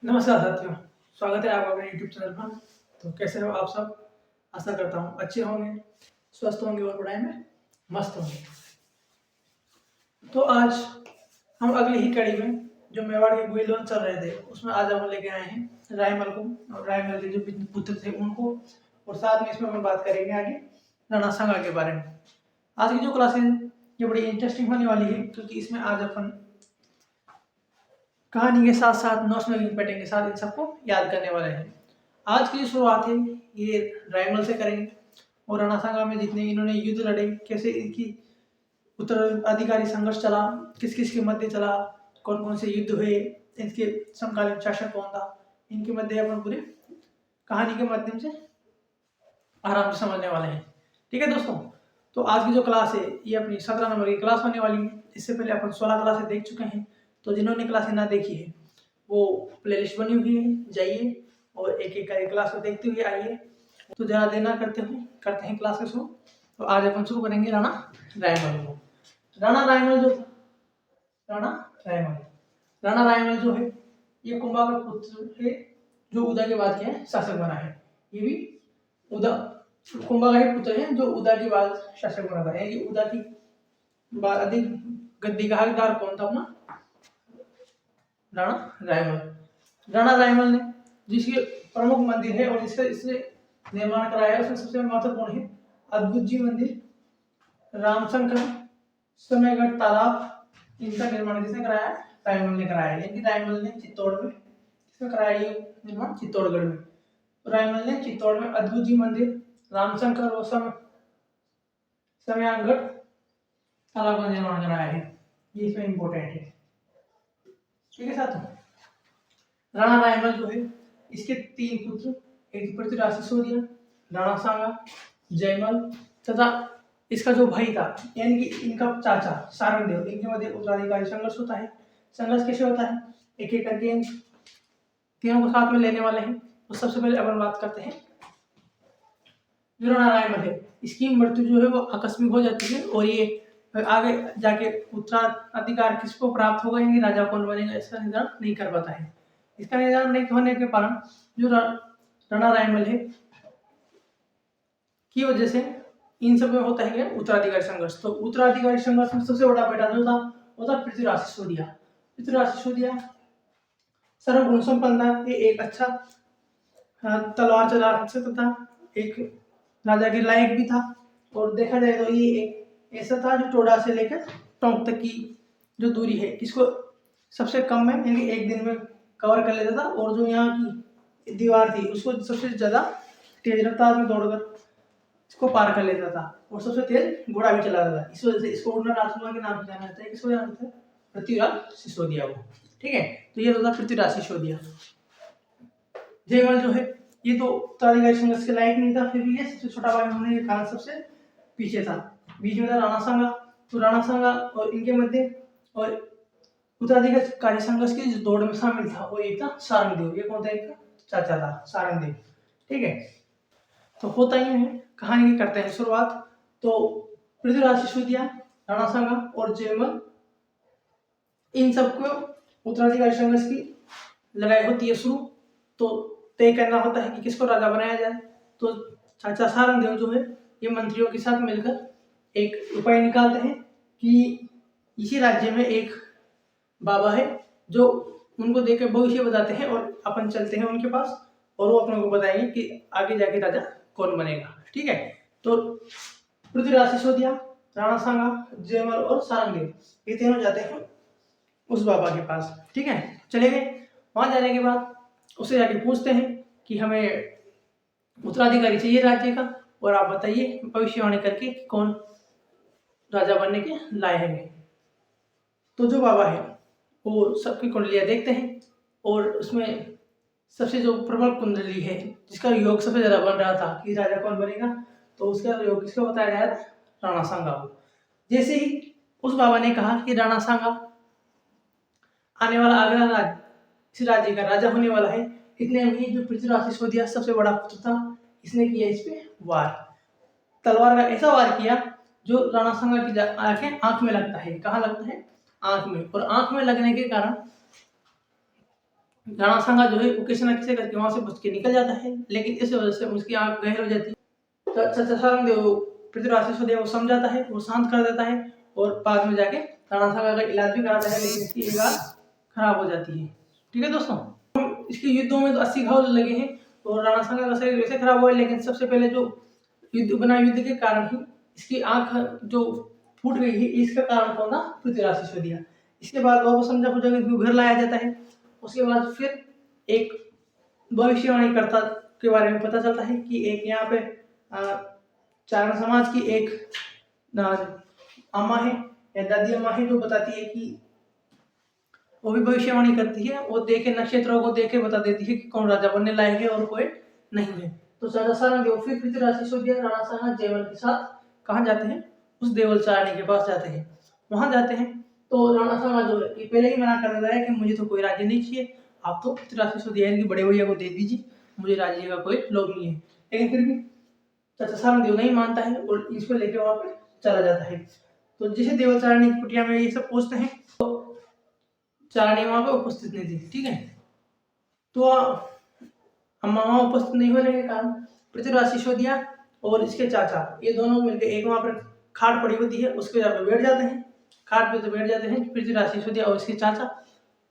नमस्कार साथियों, स्वागत है आपका अपने YouTube चैनल पर। तो कैसे हो आप सब? आशा करता हूँ अच्छे होंगे, स्वस्थ होंगे और पढ़ाई में मस्त होंगे। तो आज हम अगली ही कड़ी में जो मेवाड़ के गोइलोन चल रहे थे उसमें आज हम लेके आए हैं रायमल को और रायमल के जो पुत्र थे उनको, और साथ में इसमें हम बात करेंगे आगे राणा सांगा के बारे में। आज की जो क्लास है ये बड़ी इंटरेस्टिंग होने वाली है क्योंकि इसमें आज अपन कहानी के साथ साथ नोट्स में पैटर्न के साथ इन सबको याद करने वाले हैं। आज की जो शुरुआत है ये रायमल से करेंगे और राणा सांगा में जितने इन्होंने युद्ध लड़े, कैसे इनकी उत्तराधिकारी संघर्ष चला, किस किस के मध्य चला, कौन कौन से युद्ध हुए, इनके समकालीन शासक कौन था, इनके मध्य अपन पूरे कहानी के माध्यम से आराम से समझने वाले हैं। ठीक है दोस्तों, तो आज की जो क्लास है ये अपनी 17 नंबर की क्लास होने वाली है। इससे पहले अपन 16 क्लासें देख चुके हैं, तो जिन्होंने क्लासें ना देखी है वो प्लेलिस्ट बनी हुई है, जाइए और एक एक करके क्लास को देखते हुए आइए। तो ज़्यादा देर ना करते हैं क्लास को शुरू। तो आज अपन शुरू करेंगे राणा रायमल को। राणा रायमल जो है ये कुंभा का पुत्र है जो उदा के बाद क्या है शासक बना है। ये भी उदा कुंभा का ही पुत्र है जो उदा के बाद शासक बना था। यानी उदा की बाद अधिक गद्दी का हकदार कौन था अपना? राणा रायमल ने जिसके प्रमुख मंदिर है और इससे निर्माण कराया है उसमें सबसे महत्वपूर्ण है अद्भुत जी मंदिर, रामशंकर, समयगढ़ तालाब। इनका निर्माण किसने कराया है? रायमल ने कराया है। यानी रायमल ने चित्तौड़ में किसमें कराया ये निर्माण? चित्तौड़गढ़ में। रायमल ने चित्तौड़ में अद्भुत जी मंदिर, रामशंकर और समयांगढ़ तालाब का निर्माण कराया है। ये इसमें इंपॉर्टेंट है। ठीक है साथियों, राणा रायमल जो है इसके 3 पुत्र, एक पृथ्वीराज सिसोदिया, राणा सांगा, जयमल तथा इसका जो भाई था यानी कि इनका चाचा सारंगदेव, इनके मध्य उत्तराधिकारी संघर्ष होता है। संघर्ष कैसे होता है एक एक करके इन तीनों को साथ में लेने वाले हैं। तो सबसे पहले अपन बात करते हैं जो राणा रायमल है, इसकी मृत्यु जो है वो आकस्मिक हो जाती है और ये आगे जाके उत्तराधिकार किसको प्राप्त होगा यानी राजा कौन बनेगा इसका निर्धारण नहीं कर पाता है। इसका निर्धारण नहीं होने के कारण जो राणा रायमल है की वजह से इन सब में होता है उत्तराधिकारी संघर्ष। तो उत्तराधिकारी संघर्ष में सबसे बड़ा बेटा जो था वो था पृथ्वीराज सिसोदिया। पृथ्वीराज सिसोदिया सर्वगुण संपन्न था, ये एक अच्छा तलवार चला सकता था, एक राजा के लायक भी था और देखा जाए तो ये एक ऐसा था जो टोडा से लेकर टोंक तक की जो दूरी है इसको सबसे कम में यानी एक दिन में कवर कर लेता था और जो यहाँ की दीवार थी उसको सबसे ज्यादा तेज रफ्तार में दौड़कर इसको पार कर लेता था और सबसे तेज घोड़ा भी चलाता था। इस वजह से इसको उड़ना राजकुमार के नाम से जाना जाता है। किसको जाना जाता है? पृथ्वीराज सिसोदिया को। ठीक है, तो ये तो था पृथ्वीराज सिसोदिया। जयमल जो है ये तो उत्तराधिकारी संघर्ष के लायक नहीं था, फिर भी ये सबसे छोटा भाई होने के कारण सबसे पीछे था। बीच में था राणा सांगा, तो राणा सांगा और इनके मध्य और उत्तराधिकारी संघर्ष की जो दौड़ में शामिल था वो एक था सारंगदेव। ये कौन था? एक चाचा था सारंगदेव। ठीक है, तो होता ही है कहानी की करते हैं शुरुआत। तो पृथ्वीराज सिसोदिया, राणा सांगा और जयमल इन सबको उत्तराधिकारी संघर्ष की लड़ाई होती है शुरू। तो तय करना होता है कि किसको राजा बनाया जाए। तो चाचा सारंगदेव जो है ये मंत्रियों के साथ मिलकर एक उपाय निकालते हैं कि इसी राज्य में एक बाबा है जो उनको देखकर भविष्य बताते हैं और अपन चलते हैं उनके पास और वो अपने को बताएंगे कि आगे जाके राजा कौन बनेगा। ठीक है, तो पृथ्वीराज सिसोदिया, राणा सांगा, जयमल और सारंगदेव ये तीनों जाते हैं उस बाबा के पास। ठीक है, चले गए। वहां जाने के बाद उससे जाके पूछते हैं कि हमें उत्तराधिकारी चाहिए राज्य का और आप बताइए भविष्यवाणी करके कि कौन राजा बनने के लायक है। तो जो बाबा है वो सबकी कुंडलियां देखते हैं और उसमें सबसे जो प्रबल कुंडली है जिसका योग सबसे ज्यादा बन रहा था कि राजा कौन बनेगा, तो उसका योग किसको बताया गया था? राणा सांगा को। जैसे ही उस बाबा ने कहा कि राणा सांगा आने वाला अगला इस राज्य का राजा होने वाला है, इतने में ही जो पृथ्वीराज सिसोदिया सबसे बड़ा पुत्र था इसने किया इस पे वार। तलवार का ऐसा वार किया जो राणा सांगा की आंख में लगता है। कहाँ लगता है? आंख में। और आंख में लगने के कारण राणा सांगा जो है वो किसी न किसी करके वहां से बच के निकल जाता है, लेकिन इस वजह से उसकी आंख घायल हो जाती है। तो चतुर देव पृथ्वीराज सिसोदिया को समझाता है, वो शांत कर देता है और बाद में जाके राणा सांगा का इलाज भी कराता है, लेकिन इसकी एक आंख खराब हो जाती है। ठीक है दोस्तों, इसके युद्धों में तो 80 घाव लगे हैं और राणा सांगा का शरीर वैसे खराब हुआ है, लेकिन सबसे पहले जो युद्ध बना, युद्ध के कारण ही इसकी आंख जो फूट गई है, इसका कारण कौन था? पृथ्वीराज सिसोदिया। इसके बाद वो समझा पूछा घर लाया जाता है। उसके बाद फिर एक भविष्यवाणी करता के बारे में पता चलता है कि एक यहाँ पे चारण समाज की एक अम्मा है या दादी अम्मा है, जो बताती है कि वो भी भविष्यवाणी करती है, वो देखे नक्षत्रों को देखे बता देती है कि कौन राजा बनने लायक है और कोई नहीं है। तो चाचा सारंग फिर पृथ्वीराज सिसोदिया राणा सांगा जयमल के साथ कहाँ जाते हैं? उस देवल चारणी के पास जाते हैं। वहां जाते हैं तो राणा सांगा जो है ये पहले ही मना कर देता है कि मुझे तो कोई राज्य नहीं चाहिए, आप तो पृथ्वीराज सिसोदिया के बड़े भैया को दे दीजिए, मुझे राज्य का कोई लोभ नहीं है। लेकिन फिर भी चाचा सारंग नहीं मानता है और इसको लेकर वहां पर चला जाता है। तो जैसे देवल चारणी की कुटिया में ये सब पहुंचते हैं तो चारणी वहां पर उपस्थित नहीं थी। ठीक है, तो अम्मा वहां उपस्थित नहीं होने के कारण पृथ्वीराज सिसोदिया और इसके चाचा ये दोनों मिलकर एक वहां पर खाट पड़ी होती है, उसके जाकर बैठ जाते हैं। खाट पे तो बैठ जाते हैं पृथ्वीराज सिसोदिया और इसके चाचा।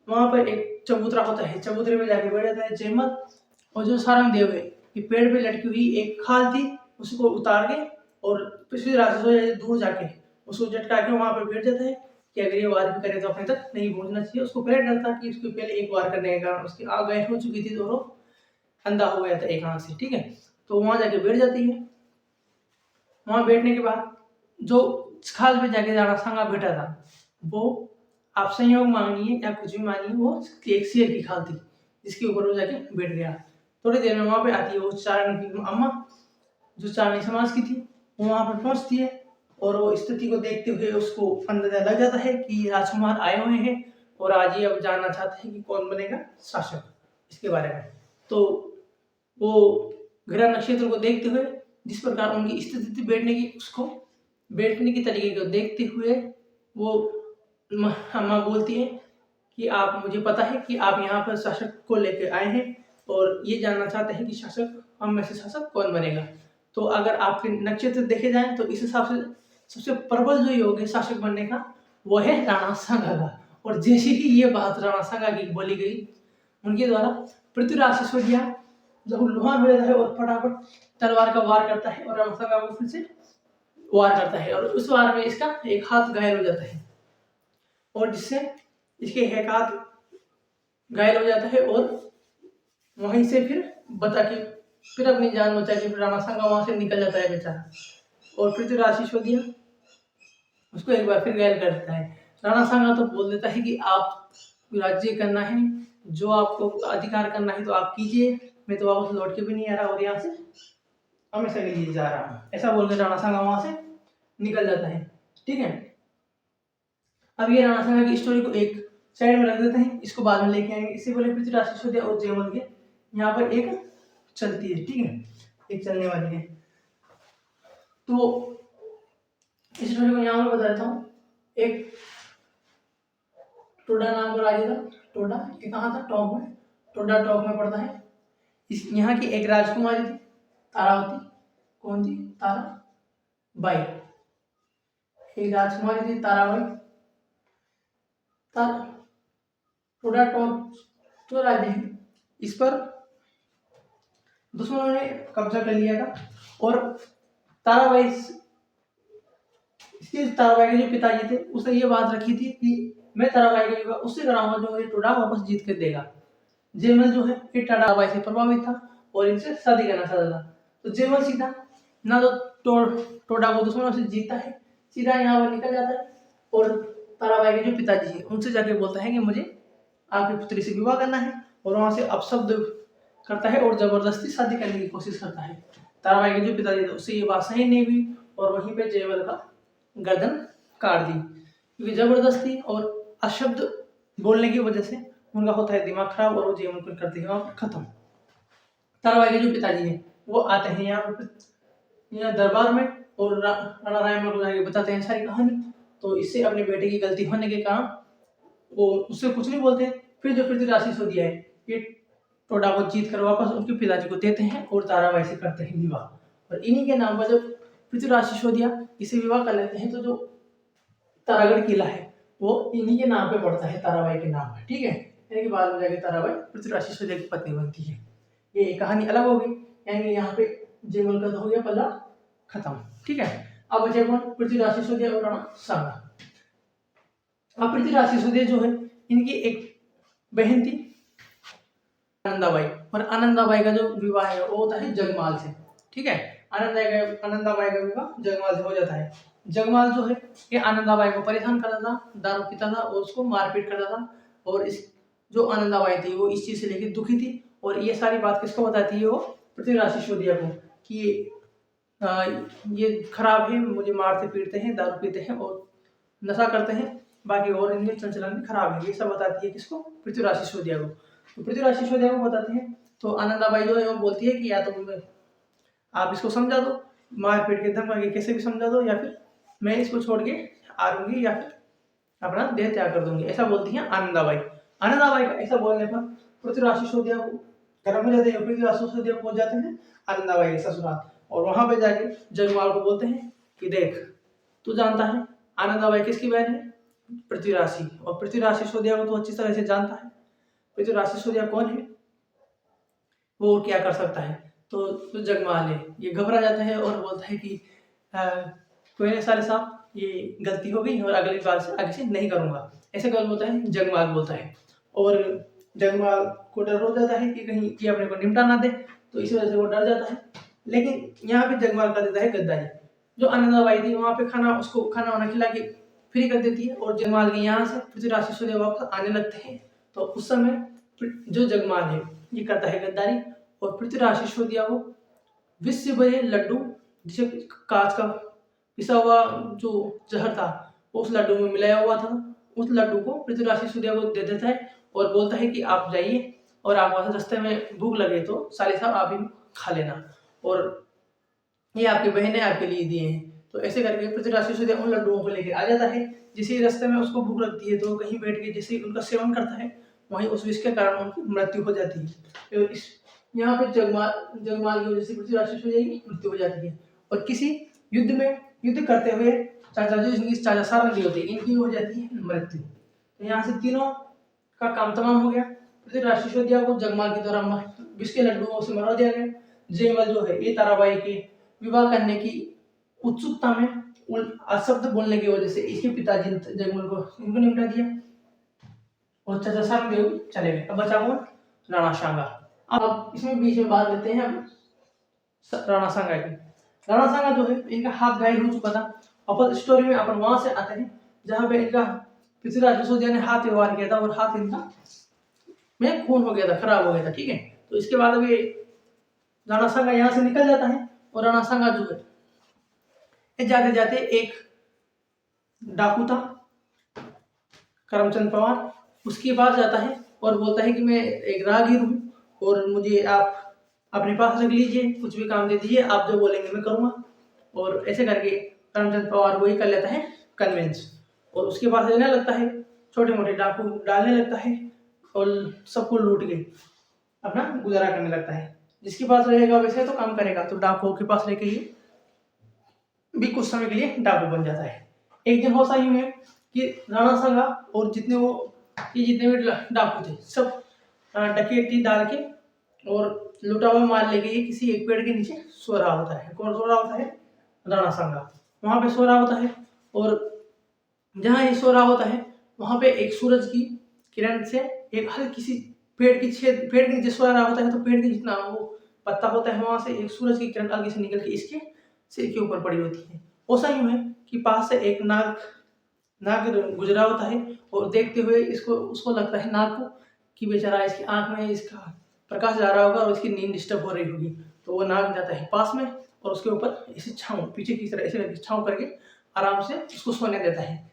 वहां पर एक चबूतरा होता है, चबूतरे में जाके बैठ जाता है जयमल। और जो सारंग देव है ये पेड़ पे लटकी हुई एक खाल थी, उसको उतार के और पृथ्वीराज सिसोदिया दूर जाके उसको झटका के वहां पर बैठ जाता है कि अगर ये वार भी करे तो अपने तक नहीं पहुंचना चाहिए। उसको पहले डर था कि उसको पहले एक वार करने के कारण उसकी आंख घायल हो चुकी थी, दोनों अंधा हो गया था एक आंख से। ठीक है, तो वहां जाके बैठ जाती है। वहां बैठने के बाद जो खाल पे जाके राणा सांगा बैठा था, वो आप संयोग मांगिए या कुछ भी मानिए, वो एक शेर की खाल थी जिसके ऊपर वो जाके बैठ गया। थोड़ी देर में वहां पे आती है वो चारणी की अम्मा, जो चारणी समाज की थी। वो वहां पर पहुंचती है और वो स्थिति को देखते हुए उसको अंदाजा लग जाता है कि राजकुमार आए हुए हैं और आज ये अब जानना चाहते हैं कि कौन बनेगा शासक, इसके बारे में। तो वो ग्रह नक्षत्र को देखते हुए जिस प्रकार उनकी स्थिति थी बैठने की, उसको बैठने की तरीके को देखते हुए वो अम्मा बोलती है कि आप, मुझे पता है कि आप यहाँ पर शासक को लेकर आए हैं और ये जानना चाहते हैं कि शासक हम में से शासक कौन बनेगा। तो अगर आपके नक्षत्र देखे जाएं तो इस हिसाब से सबसे प्रबल जो योग है शासक बनने का वो है राणा सांगा का। और जैसे ही ये बात राणा सांगा की बोली गई उनके द्वारा, पृथ्वीराज सिसोदिया जब लुहान हो जाता है और फटाफट तलवार का वार करता है और राणा सांगा को फिर से वार करता है और उस वार में इसका एक हाथ घायल हो जाता है और जिससे इसके एक हाथ घायल हो जाता है और वहीं से फिर बता के फिर अपनी जान बचा के राणा सांगा वहां से निकल जाता है बेचारा। और पृथ्वीराज सिसोदिया उसको एक बार फिर घायल कर देता है। राणा सांगा तो बोल देता है कि आप राज्य करना है, जो आपको अधिकार करना है तो आप कीजिए, मैं तो वापस लौट के भी नहीं आ रहा और यहाँ से हमेशा के लिए जा रहा हूँ, ऐसा बोलकर राणा सांगा वहां से निकल जाता है। ठीक है, अब ये राणा सांगा की स्टोरी को एक साइड में रख देते हैं, इसको बाद में लेके आएंगे। इससे पहले पृथ्वीराज सिसोदिया और जयमल के यहाँ पर एक चलती है। ठीक है, एक चलने वाली है। तो इस स्टोरी को यहाँ पर बता देता हूँ। एक टोडा नाम का राज्य था। टोडा ये कहाँ था? टॉप में, टोडा टॉप में पड़ता है। इस यहाँ की एक राजकुमारी थी तारावती। कौन थी? ताराबाई। एक राजकुमारी थी ताराबाई। टोडा टॉप जो राज्य है इस पर दुश्मनों ने कब्जा कर लिया था और ताराबाई के जो पिताजी थे उसने ये बात रखी थी कि मैं ताराबाई का विवाह उससे कराऊंगा जो मुझे टोडा वापस जीत कर देगा। जयमल जो है ये ताराबाई से प्रभावित था और इनसे शादी करना चाहता था। तो जयमल सीधा ना तो टोडा को दुश्मनों से जीतता है, सीधा यहाँ पर निकल जाता है और ताराबाई के जो पिताजी है उनसे जाके बोलता है कि मुझे आपकी पुत्री से विवाह करना है और वहां से अपशब्द करता है और जबरदस्ती शादी करने की कोशिश करता है। ताराबाई के जो पिताजी थे उससे ये बात सही नहीं हुई और वहीं पे जयमल का गर्दन काट दी, क्योंकि जबरदस्ती और अशब्द बोलने की वजह से उनका होता है दिमाग खराब और वो जीवन को करते हैं और खत्म। ताराबाई के जो पिताजी हैं वो आते हैं यहाँ दरबार में और राणा रायमल को जाके बताते हैं सारी कहानी। तो इससे अपने बेटे की गलती होने के कारण वो उससे कुछ नहीं बोलते। फिर जो पृथ्वीराज सिसोदिया है ये टोडा को जीत कर वापस उनके पिताजी को देते हैं और ताराबाई से करते हैं विवाह। और इन्हीं के नाम पर जब पृथ्वीराज सिसोदिया इसे विवाह कर लेते हैं तो जो तारागढ़ किला है वो इन्हीं के नाम पे पड़ता है, ताराबाई के नाम पे। ठीक है, यानी कि बाद में जाके ताराबाई पृथ्वीराज सिसोदिया की पत्नी बनती है। ये कहानी अलग हो गई, यानी यहाँ पे जयमल का तो हो गया पल्ला खत्म। ठीक है, अब बचे कौन? पृथ्वीराज सिसोदिया और राणा सांगा। अब पृथ्वीराज सिसोदिया जो है इनकी एक बहन थी आनंदाबाई, और आनंदाबाई का जो विवाह है वो होता है जगमाल से। ठीक है, आनंदाबाई का विवाह जगमाल से हो जाता है। जगमाल जो है ये आनंदाबाई को परेशान करता था, दारू पीता था और उसको मारपीट करता था। और इस जो आनंदाबाई थी वो इस चीज से लेकर दुखी थी, और ये सारी बात किसको बताती है? वो पृथ्वीराज सिसोदिया को, कि ये खराब है, मुझे मारते पीटते हैं, दारू पीते हैं और नशा करते हैं, बाकी और इनके चलन भी खराब है। ये सब बताती है किसको? पृथ्वीराज सिसोदिया को। तो पृथ्वीराज सिसोदिया को बताते हैं तो आनंदाबाई जो है वो बोलती है कि या तो आप इसको समझा दो, मार पीट के धमका के कैसे भी समझा दो, या फिर मैं इसको छोड़ के आ लूंगी या फिर अपना देह त्याग कर दूंगी, ऐसा बोलती है आनंदाबाई। आनंदाबाई का ऐसा बोलने पर पृथ्वीराज सिसोदिया को गर्म हो जाते हैं। पृथ्वीराज सिसोदिया पहुंच जाते हैं आनंदाबाई के ससुराल, और वहां पे जाके जगमाल को बोलते हैं कि देख, तू जानता है आनंदाबाई किसकी बहन है? पृथ्वीराज की। और पृथ्वीराज सिसोदिया को तो अच्छी तरह से जानता है पृथ्वीराज सिसोदिया कौन है, वो क्या कर सकता है। तो जगमाल है, ये घबरा जाता है और बोलता है कि कोई नहीं साले साहब, ये गलती हो गई और अगली बार से आगे से नहीं करूंगा, ऐसे कौन बोलता है? जगमाल बोलता है। और जगमाल को डर हो जाता है कि कहीं ये अपने को निपटा ना दे, तो इसी वजह से वो डर जाता है। लेकिन यहाँ पे जगमाल कर देता है गद्दारी। जो आनंदाबाई थी वहां पे उसको खाना वाना खिला के फ्री कर देती है, और जगमाल के यहाँ से पृथ्वीराज सिसोदिया वापस आने लगते हैं। तो उस समय जो जगमाल है ये करता है गद्दारी, और पृथ्वीराज सिसोदिया को विश्व भरे लड्डू, जिसे कांच का पिसा हुआ जो जहर था उस लड्डू में मिलाया हुआ था, उस लड्डू को पृथ्वीराज सिसोदिया को दे देता है और बोलता है कि आप जाइए, और आप वहां से रास्ते में भूख लगे तो साले साहब आप ही खा लेना, और ये आपकी बहन ने आपके लिए दिए हैं। तो ऐसे करके पृथ्वीराज सिसोदिया उन लड्डुओं को लेकर आ जाता है। जिसे रास्ते में उसको भूख लगती है तो कहीं बैठ के जैसे उनका सेवन करता है, वहीं उस विष के कारण उनकी मृत्यु हो जाती है। इस यहाँ पे जगमाल की वजह से पृथ्वीराज सिसोदिया की मृत्यु हो जाती है। और किसी युद्ध करते हुए चाचा जो इनकी चाचा सारंगी होते हैं, इनकी हो जाती है मृत्यु। तो यहाँ से तीनों का काम तमाम हो गया। पृथ्वीराज सिसोदिया को जगमाल के द्वारा विष के लड्डुओं से मरवा दिया गया। जयमल जो है ये ताराबाई के विवाह करने की उत्सुकता में अशब्द बोलने की वजह से इसके पिताजी ने जयमल को इनको निपटा दिया, और चाचा सारंगी चले गए। अब बचा कौन? राणा सांगा। अब इसमें बीच में बात लेते हैं हम राणा सांगा की। राणा सांगा जो है इनका हाथ घायल हो चुका था। अपन स्टोरी में अपन वहां से आते हैं जहां पे इनका पृथ्वीराज सिसोदिया ने हाथ व्यवहार किया था और हाथ इनका में खून हो गया था, खराब हो गया था। ठीक है, तो इसके बाद अभी राणा सांगा यहाँ से निकल जाता है, और राणा सांगा जो है जाते जाते एक डाकू था करमचंद पवार, उसके पास जाता है और बोलता है कि मैं एक राहगीर हूँ और मुझे आप अपने पास रख लीजिए, कुछ भी काम दे दीजिए, आप जो बोलेंगे मैं करूँगा। और ऐसे करके करमचंद पवार वही कर लेता है कन्विंस, और उसके पास रहने लगता है, छोटे मोटे डाकू डालने लगता है और सबको लूट के अपना गुजारा करने लगता है। जिसके पास रहेगा वैसे तो काम करेगा, तो डाकुओं के पास रहकर ही भी कुछ समय के लिए डाकू बन जाता है। एक दिन होता यूं है कि राणा सांगा और जितने भी डाकू थे सब डकैती डाल के और लुटा हुआ माल लेके ये किसी एक पेड़ के नीचे सो रहा होता है। कौन सो रहा होता है? राणा सांगा वहां पे सो रहा होता है, और जहां ये सो रहा होता है वहां पे एक सूरज की किरण से एक हल्की सी पेड़ के नीचे सो रहा होता है, तो पेड़ के जितना वो पत्ता होता है वहां से एक सूरज की किरण हल्की से निकल के इसके सिर के ऊपर पड़ी होती है। ऐसा यूं है कि पास से एक नाग गुजरा होता है, और देखते हुए उसको लगता है नाग को कि बेचारा इसकी आंख में इसका प्रकाश जा रहा होगा और इसकी नींद डिस्टर्ब हो रही होगी। तो वो नाग जाता है पास में और उसके ऊपर ऐसे छांव पीछे की तरह ऐसे छांव करके आराम से उसको सोने देता है।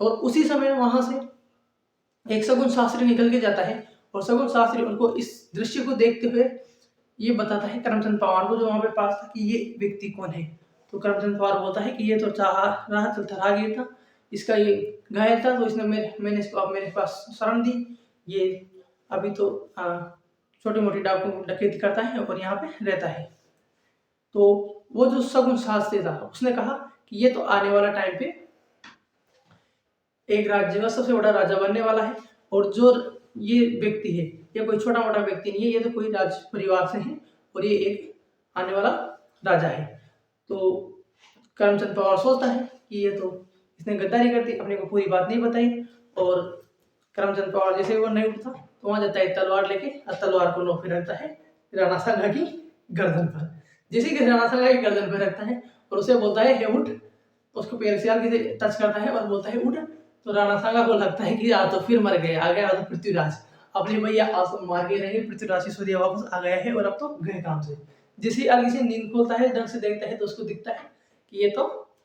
और उसी समय वहां से एक सगुन शास्त्री निकल के जाता है, और सगुन शास्त्री उनको इस दृश्य को देखते हुए ये बताता है करमचंद पवार को जो वहां पे पास था कि ये व्यक्ति कौन है। तो करमचंद पवार बोलता है कि ये तो राह चलता राहगीर था, इसका ये घायल था, तो इसने मैंने इसको अब मेरे पास शरण दी, ये अभी तो छोटी मोटी डाकू डकैती करता है और यहाँ पे रहता है। तो वो जो शगुन शास्त्री था उसने कहा कि ये तो आने वाला टाइम पे एक राज्य का सबसे बड़ा राजा बनने वाला है, और जो ये व्यक्ति है ये कोई छोटा मोटा व्यक्ति नहीं है, ये तो कोई राज परिवार से है और ये एक आने वाला राजा है। तो करमचंद पवार सोचता है कि ये तो इसने गद्दारी कर दी, अपने को पूरी बात नहीं बताई, और करमचंद पवार जैसे वो नहीं उठता तो वहां जाता है तलवार लेके, और तलवार को नोक पे रखता है राणा सांगा की गर्दन पर। जैसे कि राणा सांगा की गर्दन पर रखता है और उसे बोलता है हे उठ, उसको पैर से हल्के से टच करता है और बोलता है उठ। तो राणा सांगा को लगता है कि आज तो फिर मर गए, आ गया तो पृथ्वीराज, अपने भैया आज तो मार के रहेंगे, पृथ्वीराज सिसोदिया वापस आ गया है और अब तो गए काम से। जैसे ही अलग से नींद खोलता है, ढंग से देखता है तो उसको दिखता है कि ये तो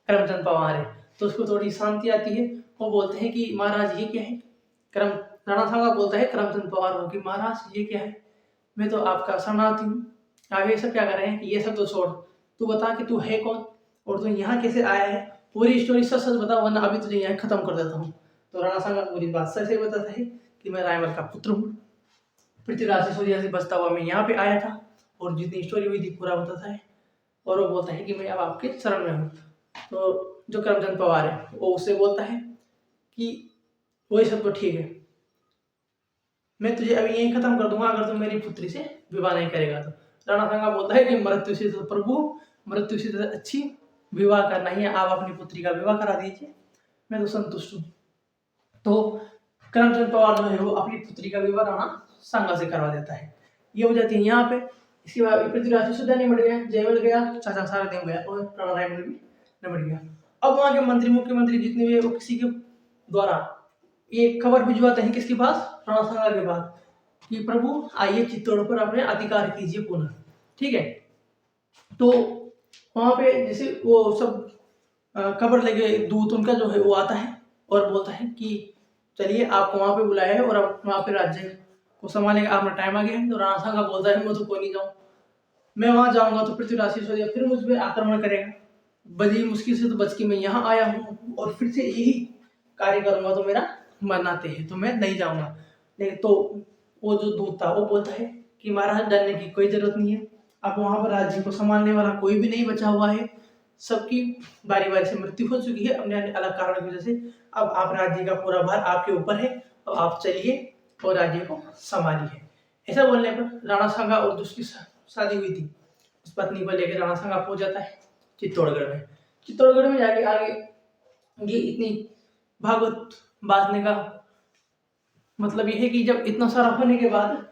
करमचंद पवार है। तो उसको थोड़ी शांति आती है। वो बोलते हैं कि महाराज ये क्या है। करम राणा सांगा बोलता है करमचंद पवार को कि महाराज ये क्या है, मैं तो आपका शरणार्थी हूँ, आप ये सब क्या कर रहे हैं, ये सब तो छोड़, तू बता कि तू है कौन और तू यहाँ कैसे आया है, पूरी स्टोरी सच सच बता वरना अभी तुझे यहाँ खत्म कर देता हूँ। तो राणा सांगा पूरी बात सच से बताता है कि मैं रायमल का पुत्र हूँ, पृथ्वीराज सिसोदिया से बचता हुआ मैं यहाँ पे आया था, और जितनी स्टोरी हुई थी पूरा बताता है। और वो बोलता है कि मैं अब आपके शरण में हूँ। तो जो करमचंद पवार है वो उससे बोलता है कि वही सब तो ठीक है, मैं तुझे अभी यहीं खत्म कर दूंगा अगर तुम मेरी पुत्री से विवाह नहीं करेगा तो। राणा सांगा बोलता है कि मृत्यु से तो प्रभु, मृत्यु से तो अच्छी विवाह करना ही है, आप अपनी पुत्री का विवाह करा दीजिए, मैं तो संतुष्ट हूँ। तो करमचंद पवार जो है वो अपनी पुत्री का विवाह राणा सांगा से करवा देता है। ये हो जाती है यहाँ पे। इसके बाद पृथ्वीराज सिसोदिया निमट गया, जयमल गया, चाचा सारादेव गया और राणा रायमल भी निमट गया। अब वहां के मंत्री मुख्यमंत्री जितने भी वो किसी के द्वारा ये खबर भिजवाते हैं किसके पास, राणा सांगा के पास, कि प्रभु आइए चित्तौड़ पर अपने अधिकार कीजिए पुनः। ठीक है। तो वहां पे जैसे वो सब खबर लेके दूत उनका जो है वो आता है और बोलता है कि चलिए आपको वहां पे बुलाया है और अब वहां पे राज्य को संभालने का अपना टाइम आ गया है। तो राणा सांगा बोलता है मैं तो कोई नहीं जाऊँ, मैं वहां जाऊंगा तो पृथ्वीराज सिसोदिया फिर मुझ पर आक्रमण करेगा, बड़ी मुश्किल से तो बच के मैं यहाँ आया हूँ और फिर से यही कार्य करूंगा तो मेरा मनाते हैं, तो मैं नहीं जाऊंगा। लेकिन तो वो जो दूत था वो बोलता है कि महाराज डरने की कोई जरूरत नहीं है, अब वहां पर राज्य को संभालने वाला कोई भी नहीं बचा हुआ है, सबकी बारी बारी से मृत्यु हो चुकी है अपने अलग कारणों की वजह से, अब आप राज्य का पूरा भार आपके ऊपर है, तो आप चलिए और राज्य को संभालिए। ऐसा बोलने पर राणा सांगा और जिसकी शादी हुई थी उस पत्नी को लेकर राणा सांगा पहुंच जाता है चित्तौड़गढ़ में। चित्तौड़गढ़ में जाके आगे ये इतनी भागवत बांटने का मतलब ये है कि जब इतना सारा होने के बाद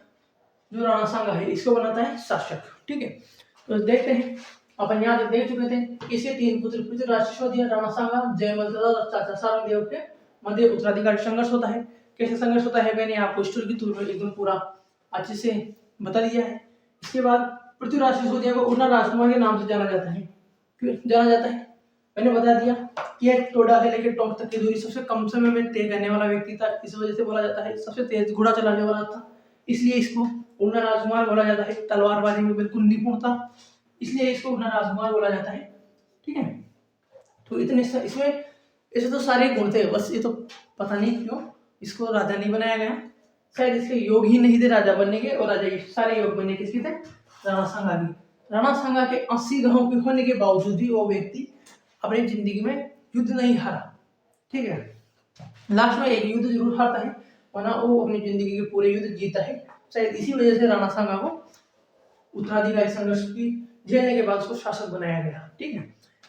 जो राणा सांगा है इसको बनाता है शासक। ठीक है। तो देखते हैं अपन यहाँ जो देख चुके थे इसके तीन पुत्र पृथ्वीराज सिसोदिया, राणा सांगा, जयमल तथा चाचा सारंगदेव के मध्य उत्तराधिकारी संघर्ष होता है। कैसे संघर्ष होता है मैंने आपको स्टोरी की थ्रू में एकदम पूरा अच्छे से बता दिया है। इसके बाद पृथ्वीराज सिसोदिया को उड़ना राजकुमार के नाम से जाना जाता है। क्यों जाना जाता है मैंने बता दिया कि यह टोडा से लेकर टोंक तक की दूरी सबसे कम समय में तय करने वाला व्यक्ति था, इस वजह से बोला जाता है सबसे तेज घोड़ा चलाने वाला था, इसलिए इसको उड़ना राजकुमार बोला जाता है। तलवारबाजी में बिल्कुल निपुण था, इसलिए इसको उड़ना राजकुमार बोला जाता है। ठीक है। तो इतने इसमें ऐसे तो सारे गुण थे, बस ये तो पता नहीं क्यों इसको राजा नहीं बनाया गया, शायद इसके योग ही नहीं थे राजा बनने के, और राजा के सारे योग बनने किसके थे, राणा सांगा की। राणा सांगा के 80 गांव के होने के बावजूद भी वो व्यक्ति अपनी जिंदगी में युद्ध नहीं हारा। ठीक है। लास्ट में एक युद्ध जरूर हारता है, वरना वो अपनी जिंदगी के पूरे युद्ध जीता है। शायद इसी वजह से राणा सांगा को उत्तराधिकारी संघर्ष की झेलने के बाद उसको शासक बनाया गया। ठीक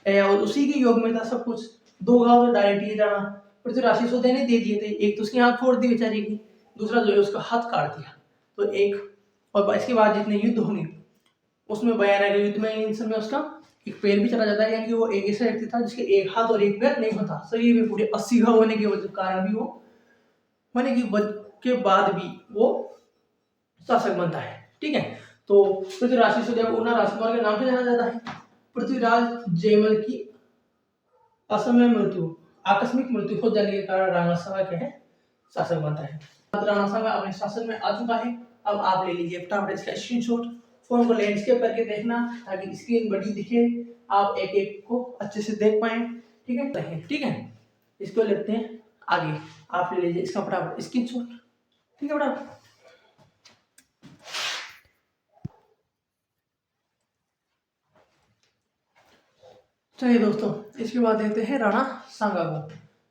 है। और उसी के योग में था सब कुछ। 2 गांव तो डायरेक्टली राणा पृथ्वीराज सिसोदिया ने दे दिए थे, एक तो उसकी आंख फोड़ दी बेचारी की, दूसरा जो है उसका हाथ काट दिया। तो एक और इसके बाद जितने युद्ध होंगे उसमें बयान है युद्ध में इन समय उसका एक पैर भी चला जाता है, यानी कि वो एक ऐसा व्यक्ति था जिसके एक हाथ और एक पैर नहीं होता, शरीर में पूरे 80 घाव होने के कारण भी वो होने के बाद भी वो शासक बनता है। ठीक है। तो पृथ्वीराज सिसोदिया को उड़ना राजकुमार के नाम से जाना जाता है। पृथ्वीराज जयमल की असमय मृत्यु, आकस्मिक मृत्यु हो जाने के कारण राणा सांगा क्या है, शासक बनता है। राणा सांगा अपने शासन में आ चुका है। अब आप ले लीजिए फटाफट इसका स्क्रीनशॉट, फोन को लैंडस्केप करके देखना ताकि स्क्रीन बड़ी दिखे, आप एक एक को अच्छे से देख पाए। ठीक है। ठीक है। इसको लेते हैं आगे, आप ले लीजिए इसका फटाफट स्क्रीनशॉट। ठीक है फटाफट। चलिए दोस्तों, इसके बाद देखते हैं राणा सांगा को।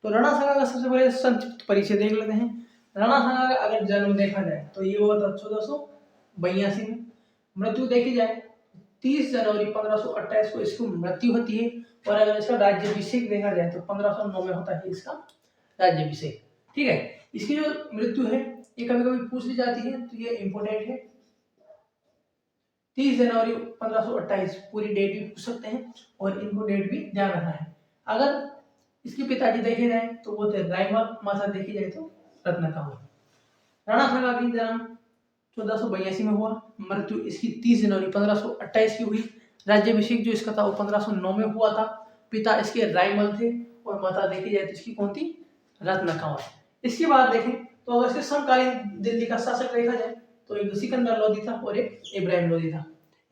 तो राणा सांगा का सबसे पहले संक्षिप्त परिचय देख लेते हैं। राणा सांगा का अगर जन्म देखा जाए तो ये हुआ था 1482 में। मृत्यु देखी जाए 30 जनवरी 1528 को इसकी मृत्यु होती है। और अगर इसका राज्याभिषेक देखा जाए तो 1509 में होता है इसका राज्याभिषेक। ठीक है, इसकी जो मृत्यु है ये कभी कभी पूछ ली जाती है, तो ये इंपोर्टेंट है। 30 जनवरी 1528 पूरी डेट भी पूछ सकते हैं और इनको डेट भी ध्यान रखना है। अगर इसके पिताजी देखे जाए तो वो थे रायमल, माता देखी जाए तो रत्नाकमल। राणा सांगा की जन्म 1482 में हुआ, मृत्यु इसकी 30 जनवरी 1528 की हुई। राज्याभिषेक जो इसका था वो 1509 में हुआ था। पिता इसके रायमल थे और माता देखी जाए तो इसकी कौन थी, रत्नाकमल। इसके बाद देखें तो अगर इसके समकालीन दिल्ली का शासक देखा जाए तो एक तो सिकंदर लोदी था और एक इब्राहिम लोदी था।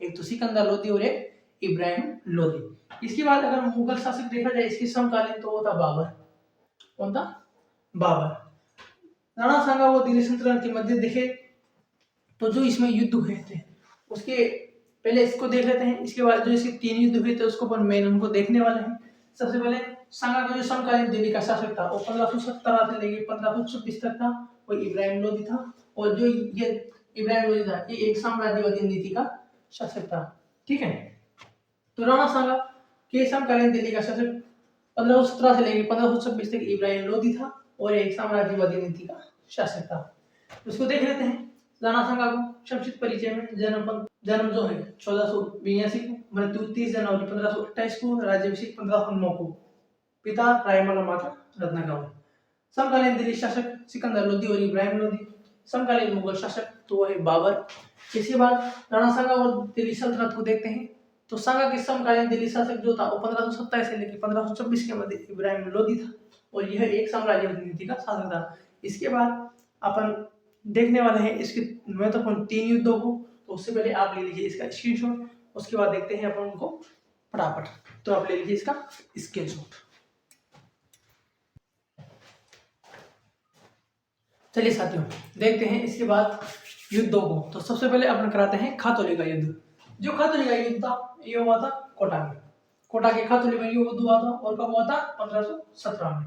एक तो सिकंदर लोदी और एक इब्राहिम लोदी। इसके बाद अगर मुगल शासक देखा जाए इसके समकालीन तो वो था बाबर। कौन था, बाबर। राणा सांगा वो दिल्ली सल्तनत के मध्य देखे तो जो इसमें युद्ध हुए थे उसके पहले इसको देख लेते हैं। इसके बाद जो इसके 3 युद्ध हुए थे उसको अपन मेन उनको देखने वाले हैं। सबसे पहले सांगा का जो समकालीन दिल्ली का शासक था वो 1517 से लेके 1526 तक था, वो इब्राहिम लोदी था। और जो ये इब्राहिम लोदी था ये एक साम्राज्यवादी नीति का शासक था। ठीक है, तो राणा सांगा के समकालीन दिल्ली का शासक 1517 से लेकर 1526 तक इब्राहिम लोदी था और एक साम्राज्यवादी नीति का शासक था। उसको देख लेते हैं। राणा सांगा को संक्षिप्त परिचय में जन्म जो है 1482 को, मृत्यु 30 जनवरी 1528 को, राज्याभिषेक 1509 को। पिता रायमल और माता रत्नाकमल। समकालीन दिल्ली शासक सिकंदर लोदी और इब्राहिम लोदी। समकालीन मुगल शासक तो वो है बाबर। इसके बाद राणा सांगा और दिल्ली सल्तनत को देखते हैं। तो सांगा के समकालीन दिल्ली शासक जो था वो 1527 से लेकर 1526 के मध्य इब्राहिम लोदी था और यह एक साम्राज्यवादी नीति का शासक था। इसके बाद अपन देखने वाले हैं इसके महत्वपूर्ण 3 युद्धों को। तो उससे पहले आप ले लीजिए इसका स्क्रीनशॉट, उसके बाद देखते हैं अपन उनको फटाफट। तो आप ले लीजिए इसका स्क्रीनशॉट। चलिए साथियों, देखते हैं इसके बाद युद्धों को। तो सबसे पहले अपन कराते हैं खातौली का युद्ध। जो खातौली का युद्ध था ये हुआ था कोटा में। कोटा के खातौली में युद्ध हुआ था और कब हुआ था, 1517 में।